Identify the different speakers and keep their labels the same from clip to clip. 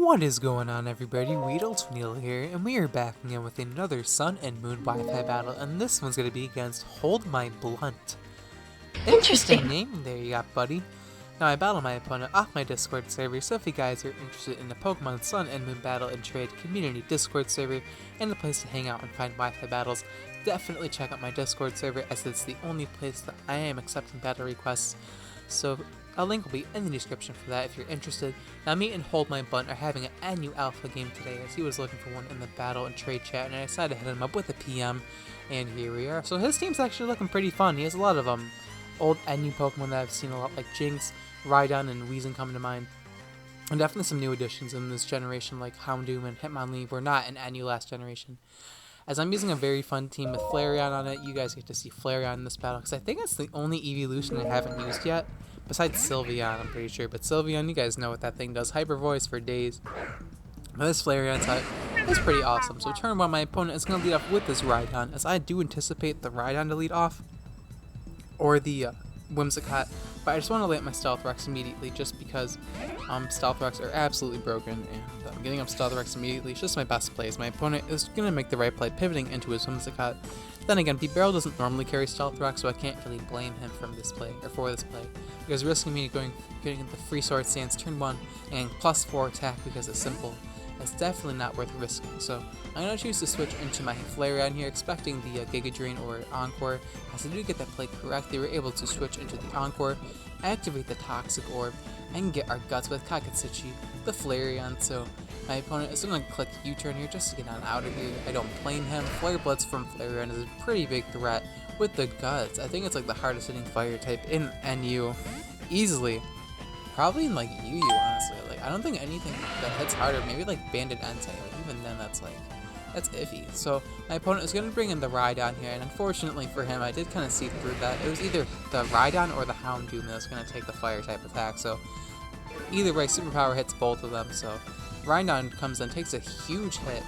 Speaker 1: What is going on, everybody? WeedleTwineedle here, and we are back again with another Sun and Moon Wi-Fi battle, and this one's going to be against HoldMyBlunt. Interesting name there you got, buddy. Now, I battle my opponent off my Discord server, so if you guys are interested in the Pokemon Sun and Moon Battle and Trade community Discord server, and a place to hang out and find Wi-Fi battles, definitely check out my Discord server, as it's the only place that I am accepting battle requests. So a link will be in the description for that if you're interested. Now, me and HoldMyBlunt are having an NU Alpha game today, as he was looking for one in the battle and trade chat, and I decided to hit him up with a PM, and here we are. So his team's actually looking pretty fun. He has a lot of old NU Pokemon that I've seen a lot, like Jinx, Rhydon, and Weezing come to mind. And definitely some new additions in this generation, like Houndoom and Hitmonlee were not in NU last generation. As I'm using a very fun team with Flareon on it, you guys get to see Flareon in this battle, because I think it's the only evolution I haven't used yet. Besides Sylveon, I'm pretty sure. But Sylveon, you guys know what that thing does. Hyper Voice for days. But this Flareon type is pretty awesome. So turn 1, my opponent is going to lead off with this Rhydon, as I do anticipate the Rhydon to lead off. Or the Whimsicott. But I just want to lay up my Stealth Rocks immediately, just because Stealth Rocks are absolutely broken. And getting up Stealth Rocks immediately is just my best plays. My opponent is going to make the right play, pivoting into his Whimsicott. Then again, B-Barrel doesn't normally carry Stealth Rock, so I can't really blame him from this play, or for this play, because risking me getting the free sword stance turn 1 and +4 attack because it's simple, it's definitely not worth risking. So I'm going to choose to switch into my Flareon here, expecting the Giga Drain or Encore. As I do get that play correct, they were able to switch into the Encore, activate the Toxic Orb, and get our Guts with Kakatsuchi, the Flareon. So my opponent is going to click U-turn here just to get on out of here. I don't blame him. Flare Blitz from Flareon is a pretty big threat with the Guts. I think it's like the hardest hitting fire type in NU. Easily. Probably in like UU, honestly. Like, I don't think anything that hits harder, maybe like Banded Entei, but even then that's iffy. So my opponent is going to bring in the Rhydon here, and unfortunately for him, I did kind of see through that. It was either the Rhydon or the Houndoom that was going to take the fire type attack. So either way, Superpower hits both of them. So Rhydon comes in, takes a huge hit.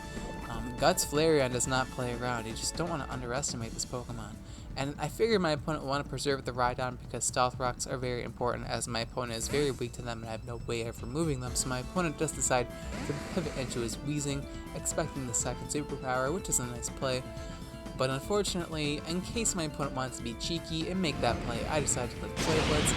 Speaker 1: Guts Flareon does not play around. You just don't want to underestimate this Pokemon. And I figured my opponent would want to preserve the Rhydon because Stealth Rocks are very important, as my opponent is very weak to them and I have no way of removing them. So my opponent does decide to pivot into his Weezing, expecting the second Superpower, which is a nice play. But unfortunately, in case my opponent wants to be cheeky and make that play, I decided to click Flare Blitz.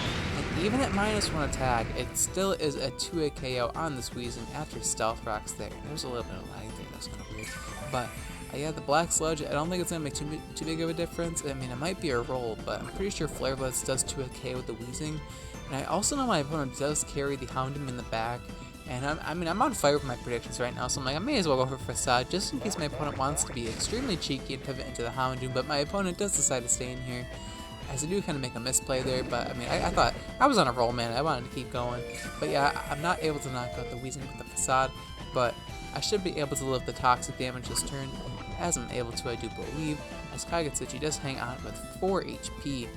Speaker 1: And even at -1 attack, it still is a 2-hit KO on this Weezing after Stealth Rocks there. There's a little bit of lag there, that's kind of weird. But yeah, the Black Sludge, I don't think it's going to make too big of a difference. I mean, it might be a roll, but I'm pretty sure Flare Blitz does 2-hit KO with the Weezing. And I also know my opponent does carry the Houndoom in the back. And I'm on fire with my predictions right now, so I'm like, I may as well go for Facade, just in case my opponent wants to be extremely cheeky and pivot into the Houndoom, but my opponent does decide to stay in here, as I do kind of make a misplay there. But I mean, I thought I was on a roll, man. I wanted to keep going. But yeah, I'm not able to knock out the Weezing with the Facade, but I should be able to live the toxic damage this turn, as I'm able to, I do believe, as Kakatsuchi does hang on with 4 HP.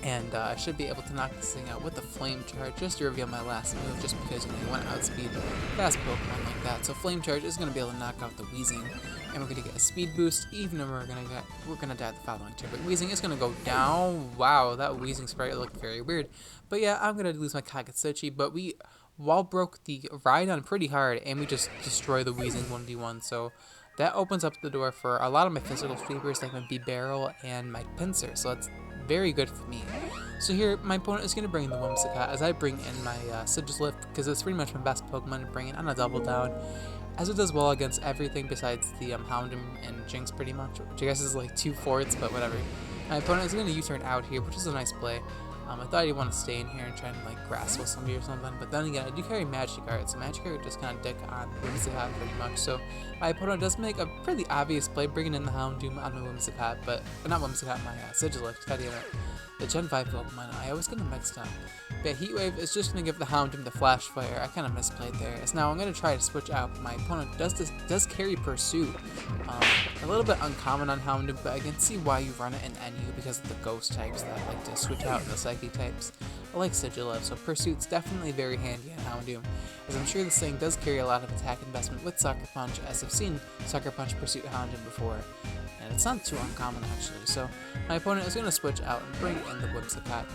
Speaker 1: And I should be able to knock this thing out with the Flame Charge, just to reveal my last move, just because you want to outspeed fast Pokemon like that. So Flame Charge is going to be able to knock out the Weezing, and we're going to get a speed boost, even if we're going to die the following turn. But Weezing is going to go down. Wow, that Weezing sprite looked very weird. But yeah, I'm going to lose my Kakatsuchi, but we wall broke the Rhydon pretty hard, and we just destroy the Weezing 1v1. So that opens up the door for a lot of my physical sweepers, like my B-Barrel and my Pinsir. So that's very good for me. So here, my opponent is going to bring in the Whimsicott, as I bring in my Sigilyph, because it's pretty much my best Pokemon to bring in on a double down, as it does well against everything besides the Houndoom and Jinx pretty much, which I guess is like 2/4, but whatever. My opponent is going to U-turn out here, which is a nice play. I thought he'd want to stay in here and try and like grass with somebody or something, but then again, I do carry Magikarp, so Magikarp just kind of dick on Whimsicott pretty much. So my opponent does make a pretty obvious play, bringing in the Houndoom on my Whimsicott, but not Whimsicott, my Sigilyph, the Gen 5 Pokemon. I always get them mixed up. But Heat Wave is just going to give the Houndoom the Flash Fire. I kind of misplayed there. As now I'm going to try to switch out. My opponent does carry Pursuit. A little bit uncommon on Houndoom, but I can see why you run it in NU because of the ghost types that like to switch out in the second attacky types, like Sigilif, so Pursuit's definitely very handy on Houndoom, as I'm sure this thing does carry a lot of attack investment with Sucker Punch, as I've seen Sucker Punch Pursuit Houndoom before, and it's not too uncommon actually. So my opponent is going to switch out and bring in the Whimsicott,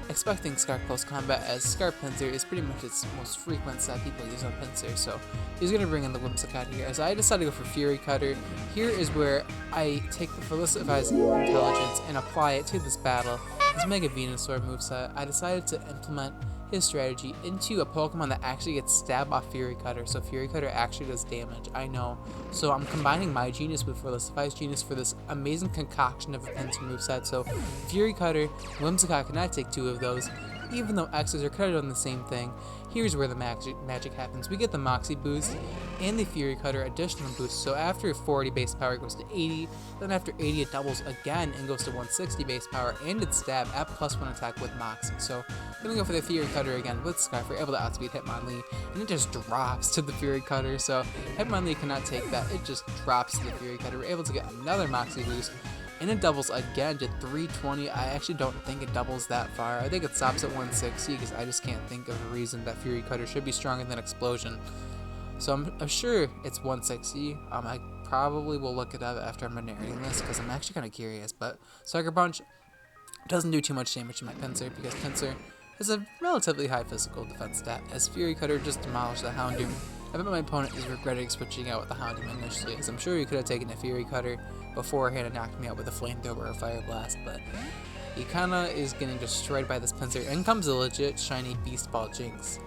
Speaker 1: expecting Scarf Close Combat, as Scarf Pinsir is pretty much its most frequent set people use on Pinsir, so he's going to bring in the Whimsicott here, as I decided to go for Fury Cutter. Here is where I take the Felicify's intelligence and apply it to this battle. This Mega Venusaur moveset, I decided to implement his strategy into a Pokemon that actually gets stabbed off Fury Cutter, so Fury Cutter actually does damage, I know. So I'm combining my Genius with Felicify's Genius for this amazing concoction of a Pinsir moveset, so Fury Cutter, Whimsicott cannot take two of those, even though X's are kind of on the same thing. Here's where the magic happens. We get the Moxie boost and the Fury Cutter additional boost, so after 40 base power it goes to 80, then after 80 it doubles again and goes to 160 base power, and its stab at +1 attack with Moxie. So I'm gonna go for the Fury Cutter again with Scarf. We're able to outspeed Hitmonlee, and it just drops to the Fury Cutter, so Hitmonlee cannot take that, it just drops to the Fury Cutter. We're able to get another Moxie boost, and it doubles again to 320. I actually don't think it doubles that far. I think it stops at 160 because I just can't think of a reason that Fury Cutter should be stronger than Explosion. So I'm sure it's 160. I probably will look it up after I'm narrating this because I'm actually kind of curious. But Sucker Punch doesn't do too much damage to my Pinsir because Pinsir has a relatively high physical defense stat, as Fury Cutter just demolished the Houndoom. I bet my opponent is regretting switching out with the Houndoom initially, as I'm sure he could have taken a Fury Cutter beforehand and knocked me out with a Flamethrower or Fire Blast, but he kinda is getting destroyed by this Pinsir. In comes a legit shiny Beast Ball Jinx.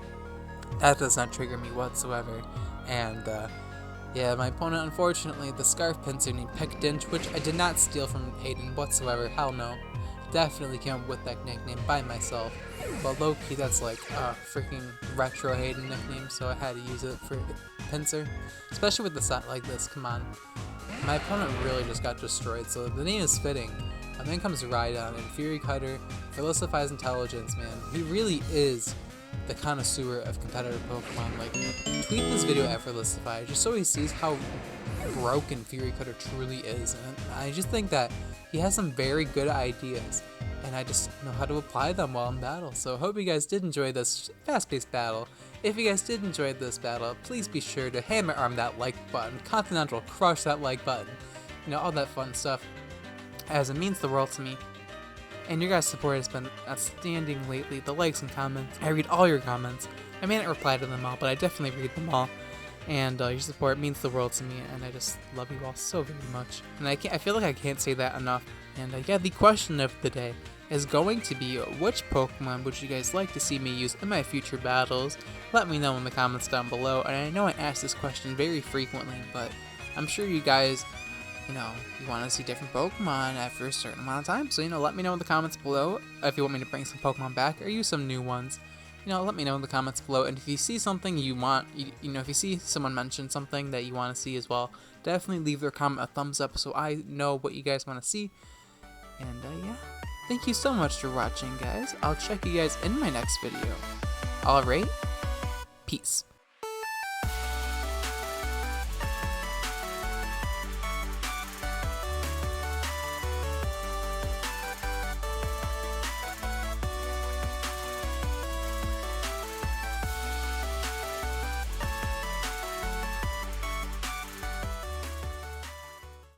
Speaker 1: That does not trigger me whatsoever, and yeah, my opponent, unfortunately, the Scarf Pinsir named Pickdinch, which I did not steal from Hayden whatsoever, hell no. Definitely came up with that nickname by myself, but low-key that's like a freaking retro Hayden nickname, so I had to use it for Pinsir, especially with a set like this. Come on, my opponent really just got destroyed, so the name is fitting. And then comes Rhydon and Fury Cutter, Felicify's intelligence, man. He really is the connoisseur of competitive Pokemon. Like, tweet this video at Felicify just so he sees how broken Fury Cutter truly is, and I just think that he has some very good ideas, and I just know how to apply them while in battle. So hope you guys did enjoy this fast-paced battle. If you guys did enjoy this battle, please be sure to hammer arm that like button, Continental crush that like button, you know, all that fun stuff, as it means the world to me. And your guys' support has been outstanding lately. The likes and comments, I read all your comments. I may not reply to them all, but I definitely read them all. And your support means the world to me, and I just love you all so very much. And I feel like I can't say that enough. And yeah, the question of the day is going to be, which Pokemon would you guys like to see me use in my future battles? Let me know in the comments down below. And I know I ask this question very frequently, but I'm sure you guys, you know, you want to see different Pokemon after a certain amount of time. So, you know, let me know in the comments below if you want me to bring some Pokemon back or use some new ones. You know, let me know in the comments below, and if you see something you want, you know, if you see someone mention something that you want to see as well, definitely leave their comment a thumbs up so I know what you guys want to see. And yeah, thank you so much for watching, guys. I'll check you guys in my next video. Alright, peace.